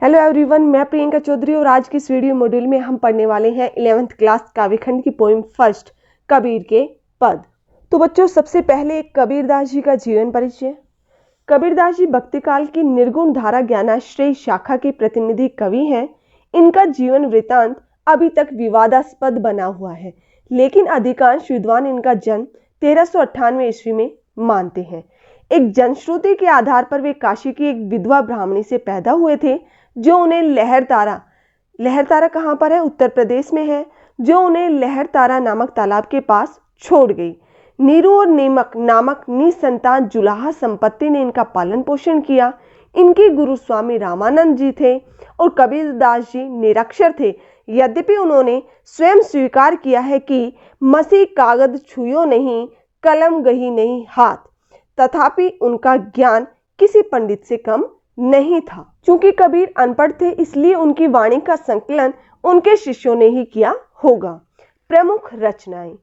Hello everyone, मैं प्रियंका चौधरी और आज की इस वीडियो मॉड्यूल में हम पढ़ने वाले हैं 11th क्लास काव्यखंड की पोइम फर्स्ट कबीर के पद। तो बच्चों, सबसे पहले कबीरदास जी का जीवन परिचय। कबीरदास जी भक्ति काल की निर्गुण धारा ज्ञानाश्रय शाखा के प्रतिनिधि कवि हैं। इनका जीवन वृतांत अभी तक विवादास्पद बना हुआ है, लेकिन अधिकांश विद्वान इनका जन्म 1398 ईस्वी में मानते हैं। एक जनश्रुति के आधार पर वे काशी की एक विधवा ब्राह्मणी से पैदा हुए थे, जो उन्हें लहरतारा कहाँ पर है? उत्तर प्रदेश में है। जो उन्हें लहरतारा नामक तालाब के पास छोड़ गई। नीरू और नेमक नामक निसंतान जुलाहा संपत्ति ने इनका पालन पोषण किया। इनके गुरु स्वामी रामानंद जी थे और कबीरदास जी निरक्षर थे। यद्यपि उन्होंने स्वयं स्वीकार किया है कि मसी कागज छुयो नहीं, कलम गही नहीं हाथ, तथापि उनका ज्ञान किसी पंडित से कम नहीं था। चूंकि कबीर अनपढ़ थे, इसलिए उनकी वाणी का संकलन उनके शिष्यों ने ही किया होगा। प्रमुख रचनाएं।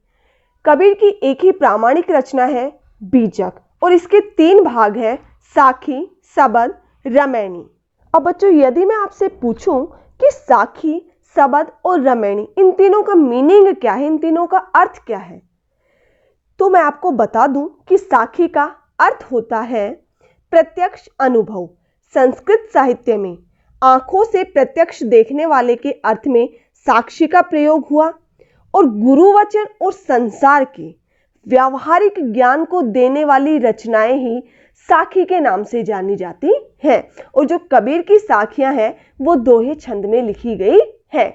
कबीर की एक ही प्रामाणिक रचना है बीजक, और इसके 3 भाग हैं, साखी, सबद, रमैनी। अब बच्चों, यदि मैं आपसे पूछूं कि साखी, सबद और रमैनी, इन तीनों का मीनिंग क्या है, इन तीनों का अर्थ क्या है, तो मैं आपको बता दूं कि साखी का अर्थ होता है प्रत्यक्ष अनुभव। संस्कृत साहित्य में आंखों से प्रत्यक्ष देखने वाले के अर्थ में साक्षी का प्रयोग हुआ, और गुरुवचन और संसार के व्यावहारिक ज्ञान को देने वाली रचनाएं ही साखी के नाम से जानी जाती हैं। और जो कबीर की साखियां हैं वो दोहे छंद में लिखी गई है।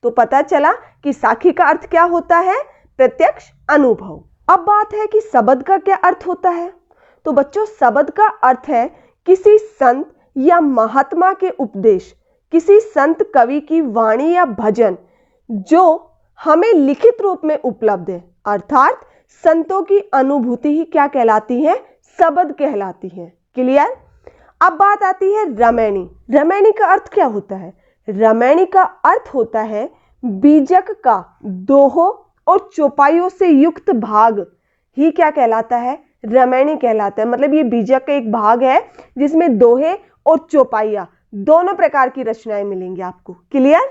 तो पता चला कि साखी का अर्थ क्या होता है? प्रत्यक्ष अनुभव। अब बात है कि सबद का क्या अर्थ होता है। तो बच्चों, सबद का अर्थ है किसी संत या महात्मा के उपदेश, किसी संत कवि की वाणी या भजन जो हमें लिखित रूप में उपलब्ध है, अर्थात संतों की अनुभूति ही क्या कहलाती है? सबद कहलाती है। क्लियर? अब बात आती है रमैनी। रमैनी का अर्थ क्या होता है? रमैनी का अर्थ होता है बीजक का दोहों और चौपाइयों से युक्त भाग ही क्या कहलाता है? रमैनी कहलाता है। मतलब ये बीजक का एक भाग है जिसमें दोहे और चौपाइयां दोनों प्रकार की रचनाएं मिलेंगी आपको। क्लियर?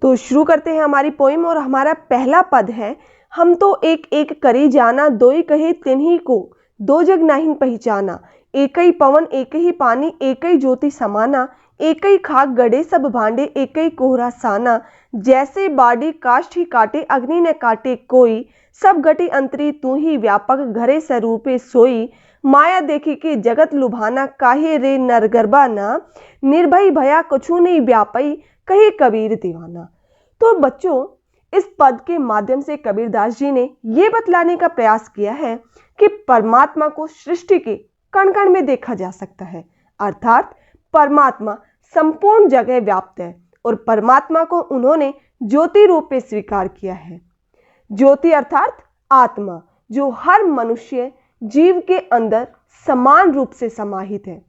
तो शुरू करते हैं हमारी पोइम, और हमारा पहला पद है, हम तो एक एक करी जाना, दोई कहे तिन्ही को, दो जग नहीं पहचाना, एक ही पवन एक ही पानी, एक ही ज्योति समाना, एक ही खाक गड़े सब भांडे, एक ही कोहरा साना, जैसे बाड़ी काष्ठ ही काटे, अग्नि न काटे कोई, सब घटी अंतरी तू ही व्यापक, घरे स्वरूपे सोई, माया देखी के जगत लुभाना, काहे रे नरगर्भा ना, निर्भय भया कछु नहीं व्यापई, कहे कबीर दीवाना। तो बच्चों, इस पद के माध्यम से कबीरदास जी ने यह बतलाने का प्रयास किया है कि परमात्मा को सृष्टि के कण कण में देखा जा सकता है, अर्थात परमात्मा संपूर्ण जगह व्याप्त है, और परमात्मा को उन्होंने ज्योति रूप में स्वीकार किया है। ज्योति अर्थात आत्मा, जो हर मनुष्य जीव के अंदर समान रूप से समाहित है।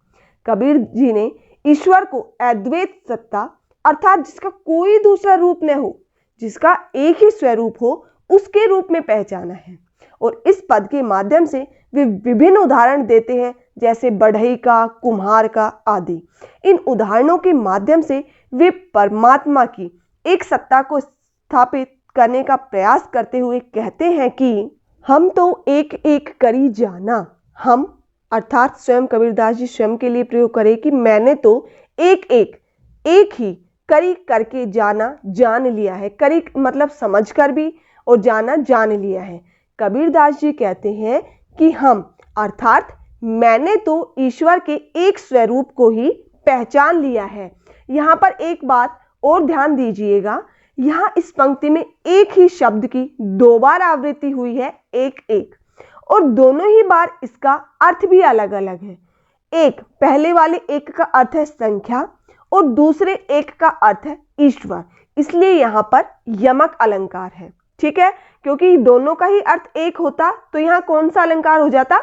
कबीर जी ने ईश्वर को अद्वैत सत्ता, अर्थात जिसका कोई दूसरा रूप न हो, जिसका एक ही स्वरूप हो, उसके रूप में पहचाना है। और इस पद के माध्यम से वे विभिन्न उदाहरण देते हैं, जैसे बढ़ई का, कुम्हार का आदि। इन उदाहरणों के माध्यम से वे परमात्मा की एक सत्ता को स्थापित करने का प्रयास करते हुए कहते हैं कि हम तो एक एक करी जाना। हम अर्थात स्वयं कबीरदास जी स्वयं के लिए प्रयोग करें कि मैंने तो एक ही करी करके जाना, जान लिया है। करी मतलब समझ कर भी, और जाना जान लिया है। कबीरदास जी कहते हैं कि हम अर्थात मैंने तो ईश्वर के एक स्वरूप को ही पहचान लिया है। यहाँ पर एक बात और ध्यान दीजिएगा, यहाँ इस पंक्ति में एक ही शब्द की 2 बार आवृत्ति हुई है, एक एक, और दोनों ही बार इसका अर्थ भी अलग अलग है। एक, पहले वाले एक का अर्थ है संख्या, और दूसरे एक का अर्थ है ईश्वर, इसलिए यहाँ पर यमक अलंकार है। ठीक है, क्योंकि दोनों का ही अर्थ एक होता तो यहाँ कौन सा अलंकार हो जाता?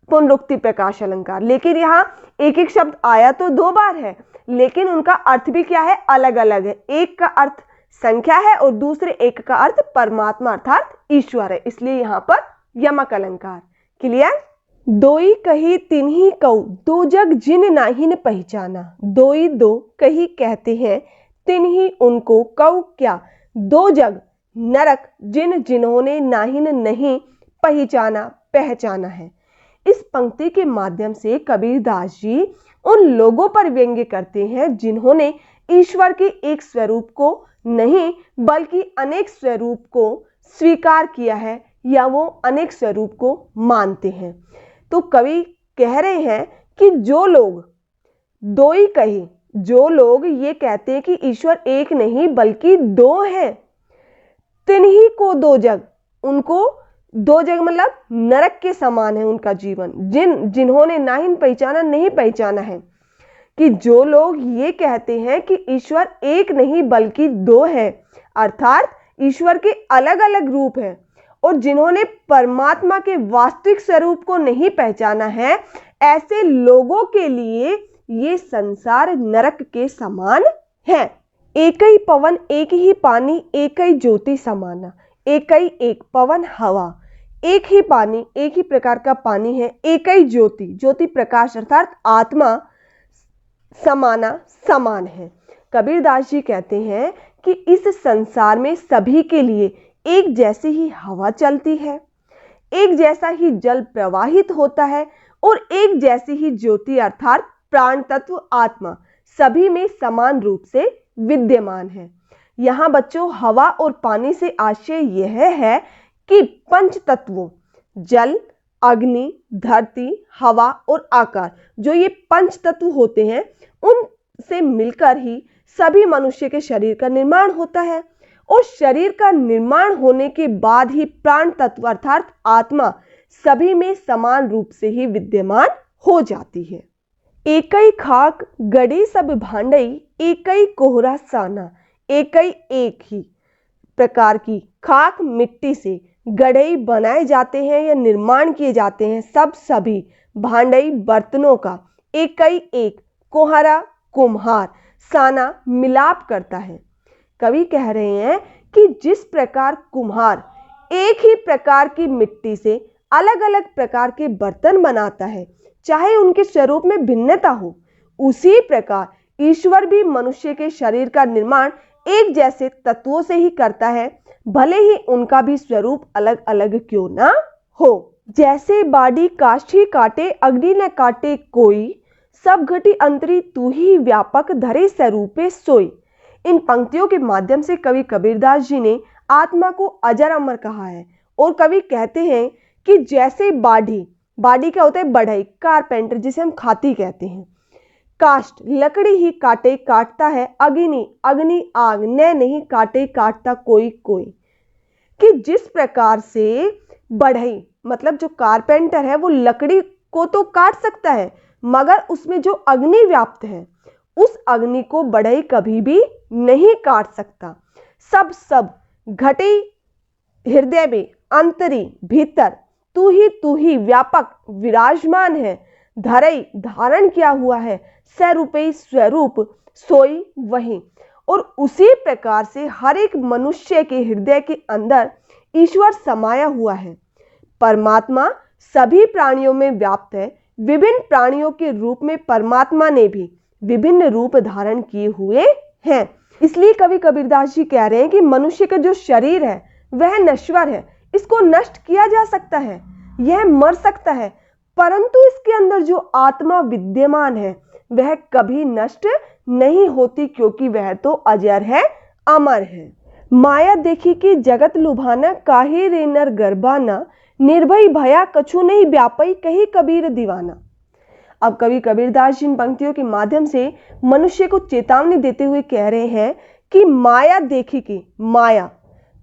पुनरुक्ति प्रकाश अलंकार। लेकिन यहाँ एक एक शब्द आया तो 2 बार है, लेकिन उनका अर्थ भी क्या है? अलग अलग है। एक का अर्थ संख्या है और दूसरे एक का अर्थ परमात्मा अर्थात ईश्वर है, इसलिए यहाँ पर यमक अलंकार। क्लियर? दोई कही तिन्ही कऊ, दो जग जिन नाहिन पहचाना। दोई दो कही कहते हैं, तिन्ही उनको, कऊ क्या, दो जग नरक, जिन जिन्होंने नाहिन नहीं पहचाना है। इस पंक्ति के माध्यम से कबीरदास जी उन लोगों पर व्यंग्य करते हैं जिन्होंने ईश्वर के एक स्वरूप को नहीं बल्कि अनेक स्वरूप को स्वीकार किया है या वो अनेक स्वरूप को मानते हैं। तो कवि कह रहे हैं कि जो लोग दोई कही, जो लोग ये कहते हैं कि ईश्वर एक नहीं बल्कि दो है, तिन्ही को दो जग, उनको दो जग मतलब नरक के समान है उनका जीवन, जिन्होंने नाहिन पहचाना, नहीं पहचाना है। कि जो लोग ये कहते हैं कि ईश्वर एक नहीं बल्कि दो है, अर्थात ईश्वर के अलग अलग रूप हैं, और जिन्होंने परमात्मा के वास्तविक स्वरूप को नहीं पहचाना है, ऐसे लोगों के लिए ये संसार नरक के समान है। एक ही पवन एक ही पानी, एक ही ज्योति समाना। एक ही एक पवन हवा, एक ही पानी, एक ही प्रकार का पानी है, एक ही ज्योति, ज्योति प्रकाश अर्थात आत्मा, समाना समान है। कबीरदास जी कहते हैं कि इस संसार में सभी के लिए एक जैसी ही हवा चलती है, एक जैसा ही जल प्रवाहित होता है और एक जैसी ही ज्योति अर्थात प्राण तत्व आत्मा सभी में समान रूप से विद्यमान है। यहाँ बच्चों हवा और पानी से आशय यह है कि पंच तत्वों जल, अग्नि, धरती, हवा और आकाश, जो ये पंच तत्व होते हैं, उनसे मिलकर ही सभी मनुष्य के शरीर का निर्माण होता है, और शरीर का निर्माण होने के बाद ही प्राण तत्व अर्थात आत्मा सभी में समान रूप से ही विद्यमान हो जाती है। एक ही खाक गड़ी सब भांडई, एक ही कोहरा साना। एक ही प्रकार की खाक मिट्टी से गढ़ई बनाए जाते हैं या निर्माण किए जाते हैं सब सभी भांडई बर्तनों का। एक कोहरा कुम्हार, साना मिलाप करता है। कवि कह रहे हैं कि जिस प्रकार कुम्हार एक ही प्रकार की मिट्टी से अलग अलग प्रकार के बर्तन बनाता है, चाहे उनके स्वरूप में भिन्नता हो, उसी प्रकार ईश्वर भी मनुष्य के शरीर का निर्माण एक जैसे तत्वों से ही करता है, भले ही उनका भी स्वरूप अलग अलग क्यों ना हो। जैसे बाड़ी काष्ठी काटे, अग्नि न काटे कोई, सब घटी अंतरी तू ही व्यापक, धरे स्वरूपे सोई। इन पंक्तियों के माध्यम से कवि कबीरदास जी ने आत्मा को अजर अमर कहा है, और कवि कहते हैं कि जैसे बाड़ी क्या होता है, बढ़ई, कारपेंटर जिसे हम खाती कहते हैं, काष्ठ लकड़ी ही काटे काटता है, अग्नि आग, न नहीं काटे काटता कोई। कि जिस प्रकार से बढ़ई मतलब जो कारपेंटर है वो लकड़ी को तो काट सकता है, मगर उसमें जो अग्नि व्याप्त है उस अग्नि को बढ़ई कभी भी नहीं काट सकता। सब घटी हृदय में अंतरी भीतर तू ही व्यापक विराजमान है, धरई धारण किया हुआ है, स्वरूपे स्वरूप, सोई वही। और उसी प्रकार से हर एक मनुष्य के हृदय के अंदर ईश्वर समाया हुआ है। परमात्मा सभी प्राणियों में व्याप्त है। विभिन्न प्राणियों के रूप में परमात्मा ने भी विभिन्न रूप धारण किए हुए हैं। इसलिए कवि कबीरदास जी कह रहे हैं कि मनुष्य का जो शरीर है वह नश्वर है, इसको नष्ट किया जा सकता है, यह मर सकता है, परंतु इसके अंदर जो आत्मा विद्यमान है वह कभी नष्ट नहीं होती, क्योंकि वह तो अजर है, अमर है। माया देखी कि जगत लुभाना, काहे रे नर गरबाना, निर्भय भया कछु नहीं व्यापई, कही कबीर दीवाना। अब कवि कबीरदास जी इन पंक्तियों के माध्यम से मनुष्य को चेतावनी देते हुए कह रहे हैं कि माया देखी कि, माया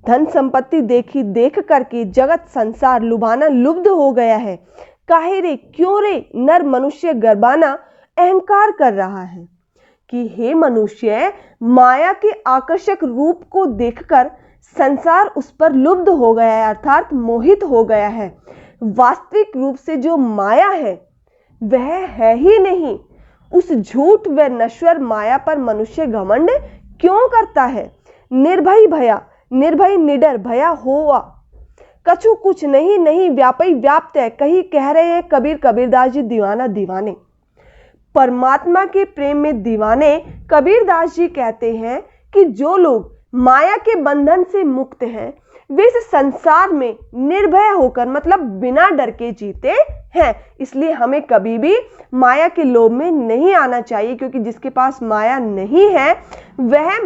धन संपत्ति देखी, देख करके जगत संसार लुभाना, लुब्ध हो गया है। काहे रे क्यों रे नर मनुष्य गरबाना, अहंकार कर रहा है कि हे मनुष्य, माया के आकर्षक रूप को देखकर संसार उस पर लुब्ध हो गया है, अर्थात मोहित हो गया है। वास्तविक रूप से जो माया है वह है ही नहीं। उस झूठ व नश्वर माया पर मनुष्य घमंड क्यों करता है? निर्भय भया, निर्भय निडर भया हुआ, कछु कुछ नहीं नहीं व्यापी व्याप्त है, कहीं कह रहे हैं कबीर कबीरदास जी दीवाना दीवाने। परमात्मा के प्रेम में दीवाने कबीरदास जी कहते हैं कि जो लोग माया के बंधन से मुक्त हैं वे इस संसार में निर्भय होकर मतलब बिना डर के जीते हैं। इसलिए हमें कभी भी माया के लोभ में नहीं आना चाहिए, क्योंकि जिसके पास माया नहीं है वह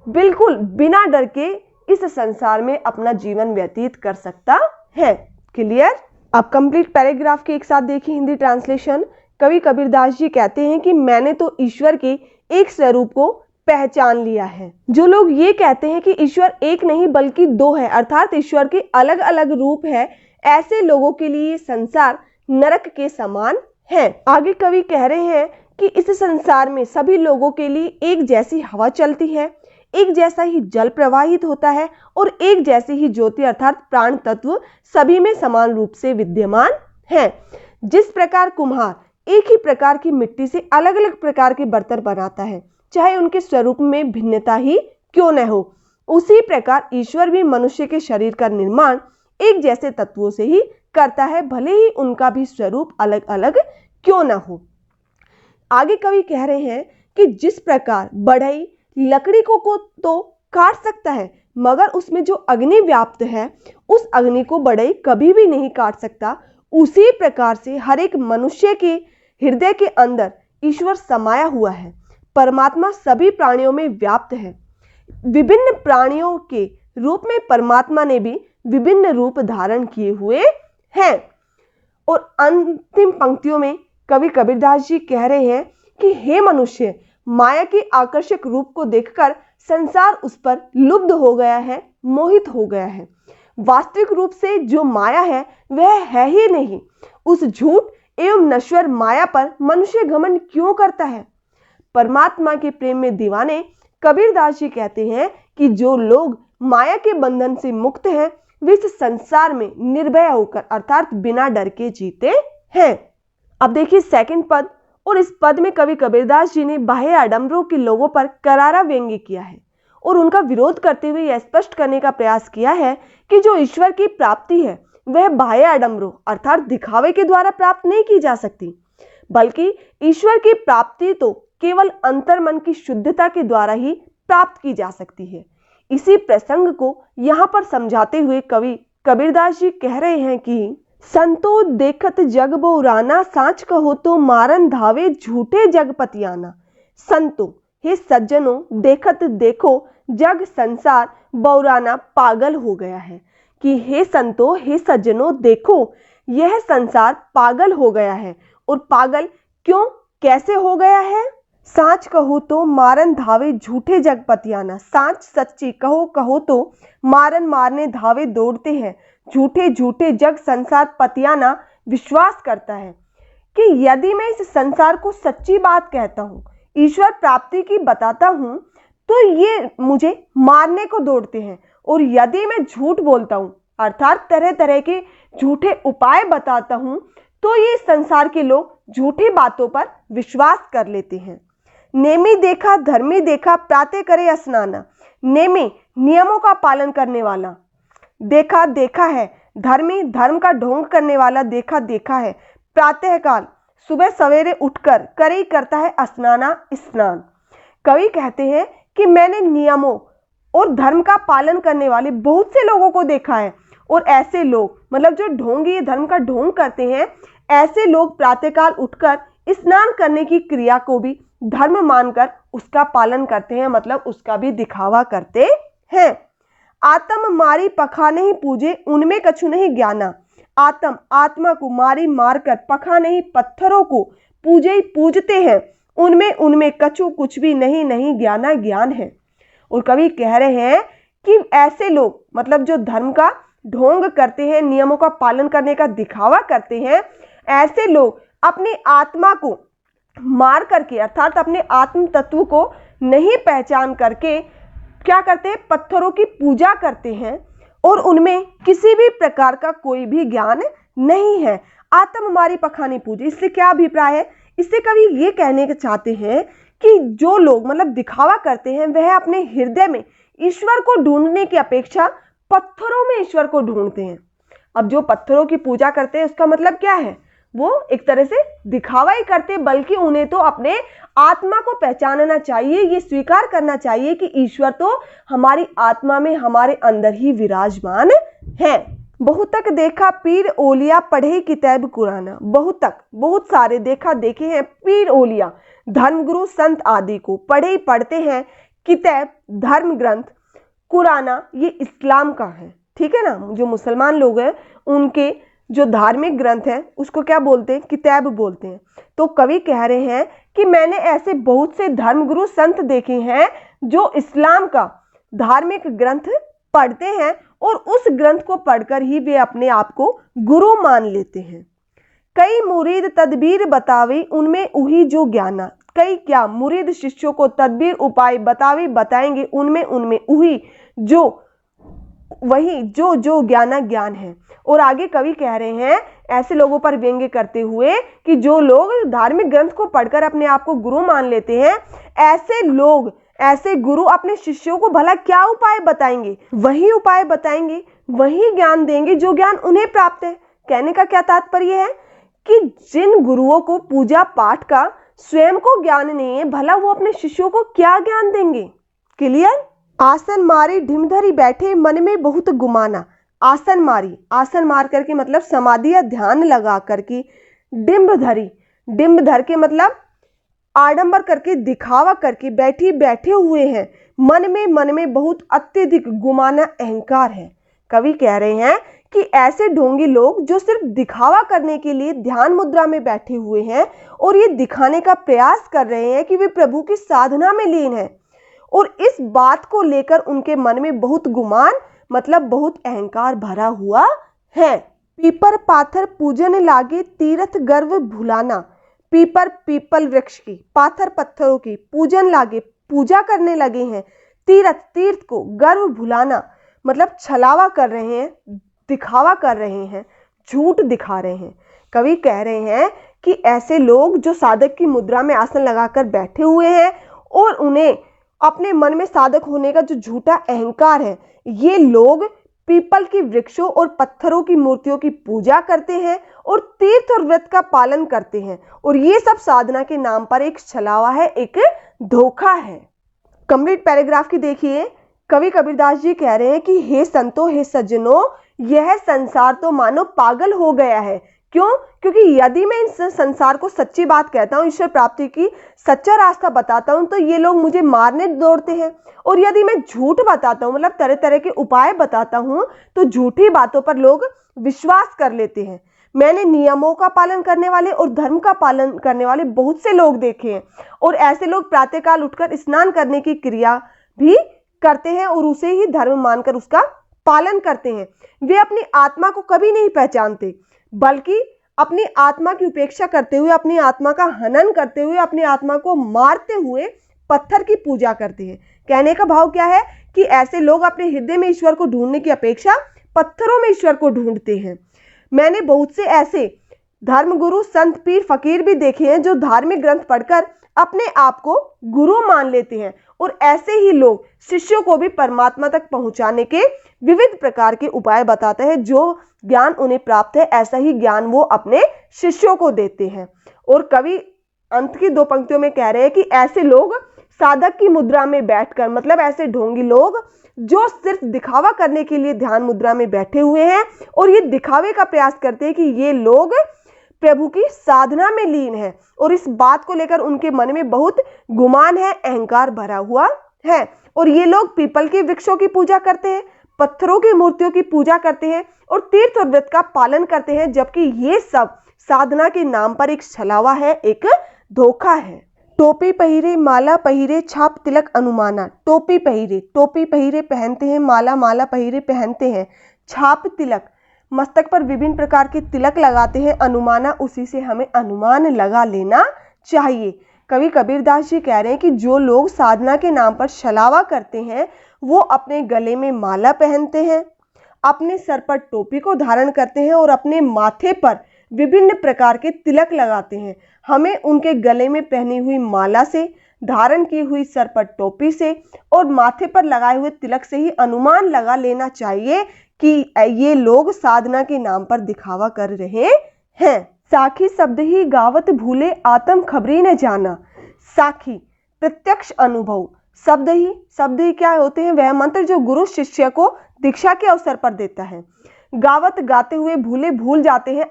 बिल्कुल बिना डर के इस संसार में अपना जीवन व्यतीत कर सकता है। क्लियर? अब कंप्लीट पैराग्राफ के एक साथ देखिए हिंदी ट्रांसलेशन। कवि कबीरदास जी कहते हैं कि मैंने तो ईश्वर के एक स्वरूप को पहचान लिया है। जो लोग ये कहते हैं कि ईश्वर एक नहीं बल्कि दो है, अर्थात ईश्वर के अलग अलग रूप है, ऐसे लोगों के लिए संसार नरक के समान है। आगे कवि कह रहे हैं कि इस संसार में सभी लोगों के लिए एक जैसी हवा चलती है, एक जैसा ही जल प्रवाहित होता है और एक जैसी ही ज्योति अर्थात प्राण तत्व सभी में समान रूप से विद्यमान है। जिस प्रकार कुम्हार एक ही प्रकार की मिट्टी से अलग अलग प्रकार के बर्तन बनाता है, चाहे उनके स्वरूप में भिन्नता ही क्यों न हो, उसी प्रकार ईश्वर भी मनुष्य के शरीर का निर्माण एक जैसे तत्वों से ही करता है, भले ही उनका भी स्वरूप अलग अलग क्यों न हो। आगे कवि कह रहे हैं कि जिस प्रकार बढ़ई लकड़ी को तो काट सकता है, मगर उसमें जो अग्नि व्याप्त है उस अग्नि को बढ़ई कभी भी नहीं काट सकता, उसी प्रकार से हर एक मनुष्य के हृदय के अंदर ईश्वर समाया हुआ है। परमात्मा सभी प्राणियों में व्याप्त है। विभिन्न प्राणियों के रूप में परमात्मा ने भी विभिन्न रूप धारण किए हुए हैं। और अंतिम पंक्तियों में कवि कबीरदास जी कह रहे हैं कि हे मनुष्य, माया के आकर्षक रूप को देखकर संसार उस पर लुब्ध हो गया है, मोहित हो गया है। वास्तविक रूप से जो माया है वह है ही नहीं। उस झूठ एवं नश्वर माया पर मनुष्य घमंड क्यों करता है? परमात्मा के प्रेम में दीवाने कबीरदास जी कहते हैं कि जो लोग माया के बंधन से मुक्त हैं वे इस संसार में निर्भय होकर अर्थात बिना डर के जीते हैं। अब देखिए सेकंड पद, और इस पद में कवि कबीरदास जी ने बाह्य आडंबरों के लोगों पर करारा व्यंग्य किया है और उनका विरोध करते हुए यह स्पष्ट करने का प्रयास किया है कि जो ईश्वर की प्राप्ति है वह बाह्य आडंबरों अर्थात दिखावे के द्वारा प्राप्त नहीं की जा सकती, बल्कि ईश्वर की प्राप्ति तो केवल अंतर्मन की शुद्धता के द्वारा ही प्राप्त की जा सकती है। इसी प्रसंग को यहाँ पर समझाते हुए कवि कबीरदास जी कह रहे हैं कि संतो देखत जग बौराना, साँच कहो तो मारन धावे झूठे जग पतियाना। संतो हे सज्जनों, देखत देखो जग संसार बौराना पागल हो गया है। कि हे संतो हे सज्जनों देखो यह संसार पागल हो गया है। और पागल क्यों कैसे हो गया है? साँच कहो तो मारन धावे झूठे जग पतियाना। साँच सच्ची, कहो तो मारन मारने धावे दौड़ते हैं, झूठे झूठे जग संसार पतियाना विश्वास करता है। कि यदि मैं इस संसार को सच्ची बात कहता हूँ, ईश्वर प्राप्ति की बताता हूँ, तो ये मुझे मारने को दौड़ते हैं। और यदि मैं झूठ बोलता हूँ अर्थात तरह तरह के झूठे उपाय बताता हूँ, तो ये संसार के लोग झूठी बातों पर विश्वास कर लेते हैं। नेमी देखा धर्मी देखा, प्रातः करे स्नाना। नेमी नियमों का पालन करने वाला देखा देखा है, धर्मी धर्म का ढोंग करने वाला देखा देखा है। प्रातःकाल सुबह सवेरे उठकर करे करता है स्नाना स्नान। कवि कहते हैं कि मैंने नियमों और धर्म का पालन करने वाले बहुत से लोगों को देखा है। और ऐसे लोग मतलब जो ढोंगी धर्म का ढोंग करते हैं, ऐसे लोग प्रातःकाल उठकर स्नान करने की क्रिया को भी धर्म मानकर उसका पालन करते हैं, मतलब उसका भी दिखावा करते हैं। आत्म मारी पखाने ही पूजे, उनमें कछु नहीं ज्ञाना। आत्मा को मारी मारकर पखाने ही पत्थरों को पूजे ही पूजते हैं, उनमें कछु कुछ भी नहीं ज्ञाना ज्ञान है। और कवि कह रहे हैं कि ऐसे लोग मतलब जो धर्म का ढोंग करते हैं, नियमों का पालन करने का दिखावा करते हैं, ऐसे लोग अपनी आत्मा को मार करके अर्थात अपने आत्म तत्व को नहीं पहचान करके क्या करते हैं, पत्थरों की पूजा करते हैं और उनमें किसी भी प्रकार का कोई भी ज्ञान नहीं है। आत्म मारी पखानी पूजे, इससे क्या अभिप्राय है? इससे कवि ये कहने के चाहते हैं कि जो लोग मतलब दिखावा करते हैं वह अपने हृदय में ईश्वर को ढूंढने की अपेक्षा पत्थरों में ईश्वर को ढूंढते हैं। अब जो पत्थरों की पूजा करते हैं उसका मतलब क्या है, वो एक तरह से दिखावा ही करते, बल्कि उन्हें तो अपने आत्मा को पहचानना चाहिए, ये स्वीकार करना चाहिए कि ईश्वर तो हमारी आत्मा में, हमारे अंदर ही विराजमान है। बहुत तक देखा पीर ओलिया पढ़े किताब कुराना, बहुत सारे देखे हैं पीर ओलिया धर्मगुरु संत आदि को पढ़ते हैं किताब धर्म ग्रंथ कुराना, ये इस्लाम का है, ठीक है ना। जो मुसलमान लोग हैं उनके जो धार्मिक ग्रंथ है उसको क्या बोलते हैं, किताब बोलते हैं। तो कवि कह रहे हैं कि मैंने ऐसे बहुत से धर्मगुरु संत देखे हैं जो इस्लाम का धार्मिक ग्रंथ पढ़ते हैं और उस ग्रंथ को पढ़कर ही वे अपने आप को गुरु मान लेते हैं। कई मुरीद तदबीर बतावे उनमें उही जो ज्ञाना, कई क्या मुरीद शिष्यों को तदबीर उपाय बताएंगे उनमें उही जो वही जो ज्ञान है। और आगे कवि कह रहे हैं ऐसे लोगों पर व्यंग्य करते हुए कि जो लोग धार्मिक ग्रंथ को पढ़कर अपने आप को गुरु मान लेते हैं, ऐसे लोग, ऐसे गुरु अपने शिष्यों को भला क्या उपाय बताएंगे, वही उपाय बताएंगे, वही ज्ञान देंगे जो ज्ञान उन्हें प्राप्त है। कहने का क्या तात्पर्य है कि जिन गुरुओं को पूजा पाठ का स्वयं को ज्ञान नहीं है, भला वो अपने शिष्यों को क्या ज्ञान देंगे। क्लियर। आसन मारी ढिमधरी बैठे मन में बहुत गुमाना, आसन मार करके मतलब समाधि या ध्यान लगा करके, डिम्ब धर के मतलब आडंबर करके, दिखावा करके बैठे हुए हैं, मन में बहुत अत्यधिक गुमाना अहंकार है। कवि कह रहे हैं कि ऐसे ढोंगी लोग जो सिर्फ दिखावा करने के लिए ध्यान मुद्रा में बैठे हुए हैं और ये दिखाने का प्रयास कर रहे हैं कि वे प्रभु की साधना में लीन हैं, और इस बात को लेकर उनके मन में बहुत गुमान मतलब बहुत अहंकार भरा हुआ है। पीपर पाथर पूजन लागे तीर्थ गर्व भुलाना, पीपल वृक्ष की, पाथर पत्थरों की, पूजन लागे पूजा करने लगे हैं, तीर्थ को, गर्व भुलाना मतलब छलावा कर रहे हैं, दिखावा कर रहे हैं, झूठ दिखा रहे हैं। कवि कह रहे हैं कि ऐसे लोग जो साधक की मुद्रा में आसन लगाकर बैठे हुए हैं और उन्हें अपने मन में साधक होने का जो झूठा अहंकार है, ये लोग पीपल की वृक्षों और पत्थरों की मूर्तियों की पूजा करते हैं और तीर्थ और व्रत का पालन करते हैं, और ये सब साधना के नाम पर एक छलावा है, एक धोखा है। कंप्लीट पैराग्राफ की देखिए। कवि कबीरदास जी कह रहे हैं कि हे संतों, हे सज्जनों, यह संसार तो मानो पागल हो गया है। क्यों? क्योंकि यदि मैं इस संसार को सच्ची बात कहता हूँ, ईश्वर प्राप्ति की सच्चा रास्ता बताता हूँ, तो ये लोग मुझे मारने दौड़ते हैं, और यदि मैं झूठ बताता हूँ मतलब तरह तरह के उपाय बताता हूँ, तो झूठी बातों पर लोग विश्वास कर लेते हैं। मैंने नियमों का पालन करने वाले और धर्म का पालन करने वाले बहुत से लोग देखे हैं, और ऐसे लोग प्रातःकाल उठकर स्नान करने की क्रिया भी करते हैं और उसे ही धर्म मानकर उसका पालन करते हैं। वे अपनी आत्मा को कभी नहीं पहचानते, बल्कि अपनी आत्मा की उपेक्षा करते हुए, अपनी आत्मा का हनन करते हुए, अपनी आत्मा को मारते हुए पत्थर की पूजा करते हैं। कहने का भाव क्या है कि ऐसे लोग अपने हृदय में ईश्वर को ढूंढने की अपेक्षा पत्थरों में ईश्वर को ढूंढते हैं। मैंने बहुत से ऐसे धर्मगुरु, संत, पीर, फकीर भी देखे हैं जो धार्मिक ग्रंथ पढ़कर अपने आप को गुरु मान लेते हैं, और ऐसे ही लोग शिष्यों को भी परमात्मा तक पहुंचाने के विविध प्रकार के उपाय बताते हैं। जो ज्ञान उन्हें प्राप्त है, ऐसा ही ज्ञान वो अपने शिष्यों को देते हैं। और कवि अंत की 2 पंक्तियों में कह रहे हैं कि ऐसे लोग साधक की मुद्रा में बैठकर, मतलब ऐसे ढोंगी लोग जो सिर्फ दिखावा करने के लिए ध्यान मुद्रा में बैठे हुए हैं और ये दिखावे का प्रयास करते हैं कि ये लोग प्रभु की साधना में लीन है, और इस बात को लेकर उनके मन में बहुत गुमान है, अहंकार भरा हुआ है। और ये लोग पीपल के वृक्षों की पूजा करते हैं, पत्थरों की मूर्तियों की पूजा करते हैं और तीर्थ और व्रत का पालन करते हैं, जबकि ये सब साधना के नाम पर एक छलावा है, एक धोखा है। टोपी पहिरे, माला पहिरे, छाप तिलक अनुमाना। टोपी पहिरे पहनते हैं, माला पहिरे पहनते हैं, छाप तिलक मस्तक पर विभिन्न प्रकार के तिलक लगाते हैं, अनुमाना उसी से हमें अनुमान लगा लेना चाहिए। कवि कबीरदास जी कह रहे हैं कि जो लोग साधना के नाम पर छलावा करते हैं, वो अपने गले में माला पहनते हैं, अपने सर पर टोपी को धारण करते हैं और अपने माथे पर विभिन्न प्रकार के तिलक लगाते हैं। हमें उनके गले में पहनी हुई माला से, धारण की हुई सर पर टोपी से और माथे पर लगाए हुए तिलक से ही अनुमान लगा लेना चाहिए कि ये लोग साधना के नाम पर दिखावा कर रहे हैं। साखी शब्द ही गावत भूले आत्म खबरी न जाना। साखी प्रत्यक्ष अनुभव, शब्द ही क्या होते हैं? वह मंत्र जो गुरु शिष्य को दीक्षा के अवसर पर देता है। गावत गाते हुए भूल जाते हैं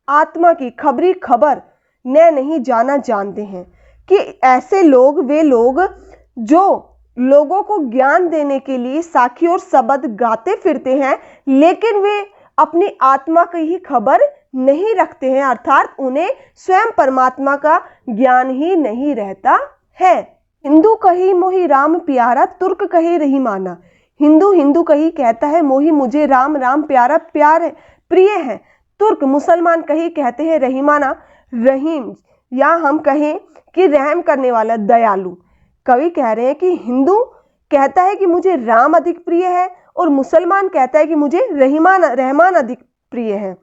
आत्मा की खबरी खबर न नहीं जाना जानते हैं कि ऐसे लोग वे लोग जो लोगों को ज्ञान देने के लिए साखी और शब्द गाते फिरते हैं, लेकिन वे अपनी आत्मा की ही खबर नहीं रखते हैं, अर्थात उन्हें स्वयं परमात्मा का ज्ञान ही नहीं रहता है। हिंदू कही मोही राम प्यारा, तुर्क कही रही माना। हिंदू कही कहता है मोही मुझे राम, राम प्यारा, प्यार है, प्रिय है। तुर्क मुसलमान कही कहते हैं रहीमाना, रहीम, या हम कहें कि रहम करने वाला, दयालु। कवि कह रहे हैं कि हिंदू कहता है कि मुझे राम अधिक प्रिय है और मुसलमान कहता है कि मुझे रहमान अधिक प्रिय है।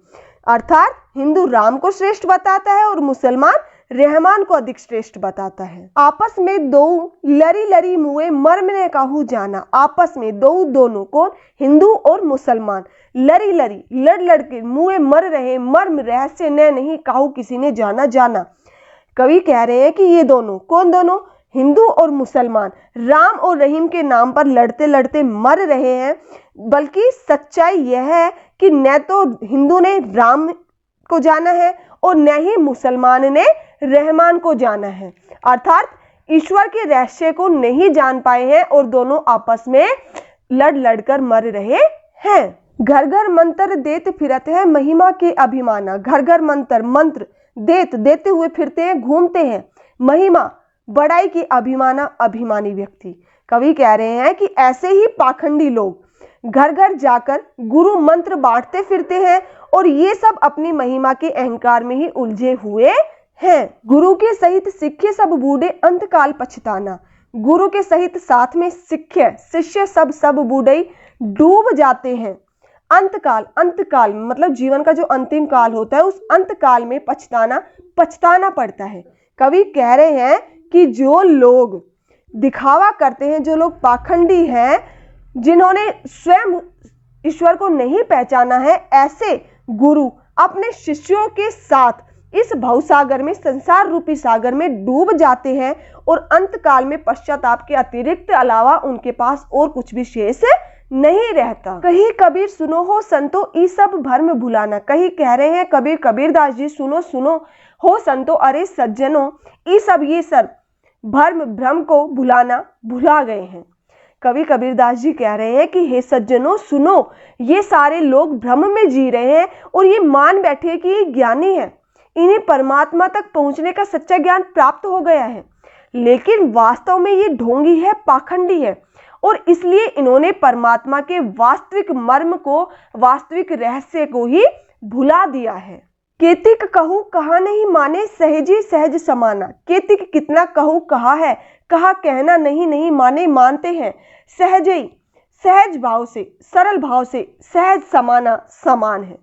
अर्थात हिंदू राम को श्रेष्ठ बताता है और मुसलमान रहमान को अधिक श्रेष्ठ बताता है। आपस में दो लरी मुए मर्म ने काहू जाना। आपस में दोनों को, हिंदू और मुसलमान, लड़ के मुए मर रहे, मर्म रहस्य ने नहीं काहू किसी ने जाना। कवि कह रहे हैं कि ये दोनों, कौन दोनों? हिंदू और मुसलमान राम और रहीम के नाम पर लड़ते मर रहे हैं। बल्कि सच्चाई यह है कि न तो हिंदू ने राम को जाना है और न ही मुसलमान ने रहमान को जाना है, अर्थात ईश्वर के रहस्य को नहीं जान पाए हैं और दोनों आपस में लड़कर मर रहे हैं। घर मंत्र देत फिरत है महिमा के अभिमाना। घर मंत्र देते हुए फिरते हैं, घूमते हैं। महिमा बड़ाई की अभिमानी व्यक्ति। कवि कह रहे हैं कि ऐसे ही पाखंडी लोग घर जाकर गुरु मंत्र बांटते फिरते हैं और ये सब अपनी महिमा के अहंकार में ही उलझे हुए हैं। गुरु के सहित सिक्खे सब बूढ़े अंतकाल पछताना। गुरु के सहित साथ में शिष्य सब बूढ़े डूब जाते हैं। अंतकाल मतलब जीवन का जो अंतिम काल होता है, उस अंतकाल में पछताना पड़ता है। कवि कह रहे हैं कि जो लोग दिखावा करते हैं, जो लोग पाखंडी हैं, जिन्होंने स्वयं ईश्वर को नहीं पहचाना है, ऐसे गुरु अपने शिष्यों के साथ इस भवसागर में, संसार रूपी सागर में डूब जाते हैं और अंतकाल में पश्चाताप के अतिरिक्त अलावा उनके पास और कुछ भी शेष नहीं रहता। कहीं कबीर सुनो हो संतो ई सब भरम भुलाना। कहीं कह रहे हैं कबीरदास जी, सुनो हो संतो, अरे सज्जनों, ये सब भ्रम को भुला गए हैं। कवि कबीरदास जी कह रहे हैं कि हे सज्जनों सुनो, ये सारे लोग भ्रम में जी रहे हैं और ये मान बैठे कि ये ज्ञानी है, इन्हें परमात्मा तक पहुंचने का सच्चा ज्ञान प्राप्त हो गया है, लेकिन वास्तव में ये ढोंगी है, पाखंडी है और इसलिए इन्होंने परमात्मा के वास्तविक मर्म को, वास्तविक रहस्य को ही भुला दिया है। केतिक कहूँ कहा नहीं माने, सहजी सहज समाना। केतिक कितना कहूँ कहा है, कहा कहना नहीं माने, मानते हैं सहज भाव से, सरल भाव से, सहज समाना, समान है।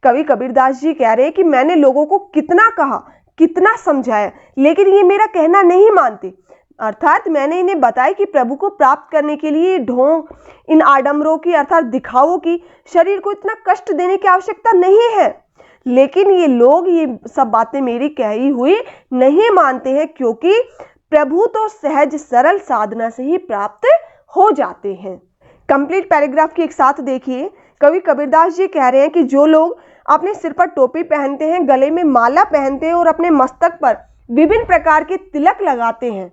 कवि कबीरदास जी कह रहे हैं कि मैंने लोगों को कितना कहा, कितना समझाया, लेकिन ये मेरा कहना नहीं मानते। अर्थात मैंने इन्हें बताया कि प्रभु को प्राप्त करने के लिए ढोंग, इन आडंबरों की, अर्थात दिखावों की, शरीर को इतना कष्ट देने की आवश्यकता नहीं है, लेकिन ये लोग ये सब बातें मेरी कही हुई नहीं मानते हैं, क्योंकि प्रभु तो सहज सरल साधना से ही प्राप्त हो जाते हैं। कंप्लीट पैराग्राफ की एक साथ देखिए। कवि कबीरदास जी कह रहे हैं कि जो लोग अपने सिर पर टोपी पहनते हैं, गले में माला पहनते हैं और अपने मस्तक पर विभिन्न प्रकार के तिलक लगाते हैं,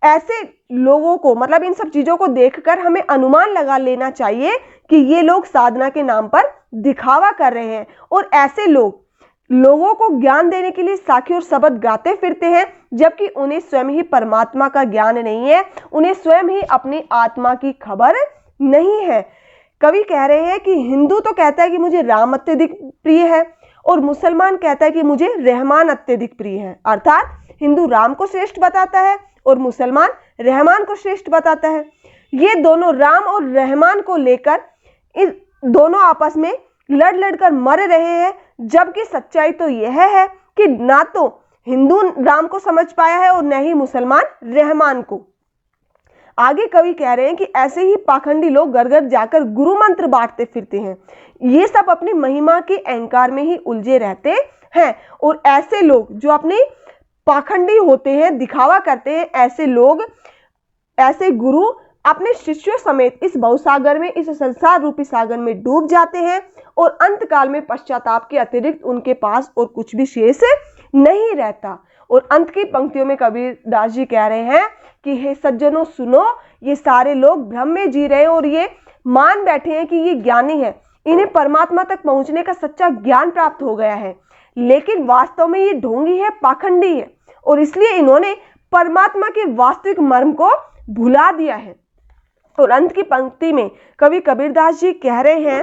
ऐसे लोगों को, मतलब इन सब चीजों को देखकर हमें अनुमान लगा लेना चाहिए कि ये लोग साधना के नाम पर दिखावा कर रहे हैं और ऐसे लोगों को ज्ञान देने के लिए साखी और शब्द गाते फिरते हैं, जबकि उन्हें स्वयं ही परमात्मा का ज्ञान नहीं है, उन्हें स्वयं ही अपनी आत्मा की खबर नहीं है। कवि कह रहे हैं कि हिंदू तो कहता है कि मुझे राम अत्यधिक प्रिय है और मुसलमान कहता है कि मुझे रहमान अत्यधिक प्रिय है। अर्थात हिंदू राम को श्रेष्ठ बताता है और मुसलमान रहमान को श्रेष्ठ बताता है। ये दोनों राम और रहमान को लेकर इन दोनों आपस में लड़कर मर रहे हैं, जबकि सच्चाई तो यह है कि ना तो हिंदू राम को समझ पाया है और न ही मुसलमान रहमान को। आगे कवि कह रहे हैं कि ऐसे ही पाखंडी लोग घर घर जाकर गुरु मंत्र बांटते फिरते हैं। ये सब अपनी महिमा के अहंकार में ही उलझे रहते हैं। और ऐसे लोग जो अपने पाखंडी होते हैं, दिखावा करते हैं, ऐसे लोग, ऐसे गुरु अपने शिष्यों समेत इस भवसागर में, इस संसार रूपी सागर में डूब जाते हैं और अंत काल में पश्चाताप के अतिरिक्त उनके पास और कुछ भी शेष नहीं रहता। और अंत की पंक्तियों में कबीरदास जी कह रहे हैं कि हे सज्जनों सुनो, ये सारे लोग भ्रम में जी रहे हैं और ये मान बैठे हैं कि ये ज्ञानी है, इन्हें परमात्मा तक पहुंचने का सच्चा ज्ञान प्राप्त हो गया है, लेकिन वास्तव में ये ढोंगी है, पाखंडी है, और इसलिए इन्होंने परमात्मा के वास्तविक मर्म को भुला दिया है। और अंत की पंक्ति में कवि कबीरदास जी कह रहे हैं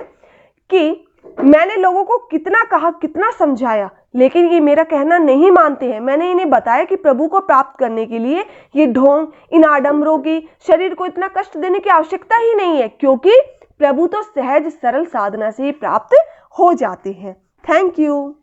कि मैंने लोगों को कितना कहा, कितना समझाया, लेकिन ये मेरा कहना नहीं मानते हैं। मैंने इन्हें बताया कि प्रभु को प्राप्त करने के लिए ये ढोंग, इन आडंबरों की, शरीर को इतना कष्ट देने की आवश्यकता ही नहीं है, क्योंकि प्रभु तो सहज सरल साधना से ही प्राप्त हो जाते हैं। Thank you.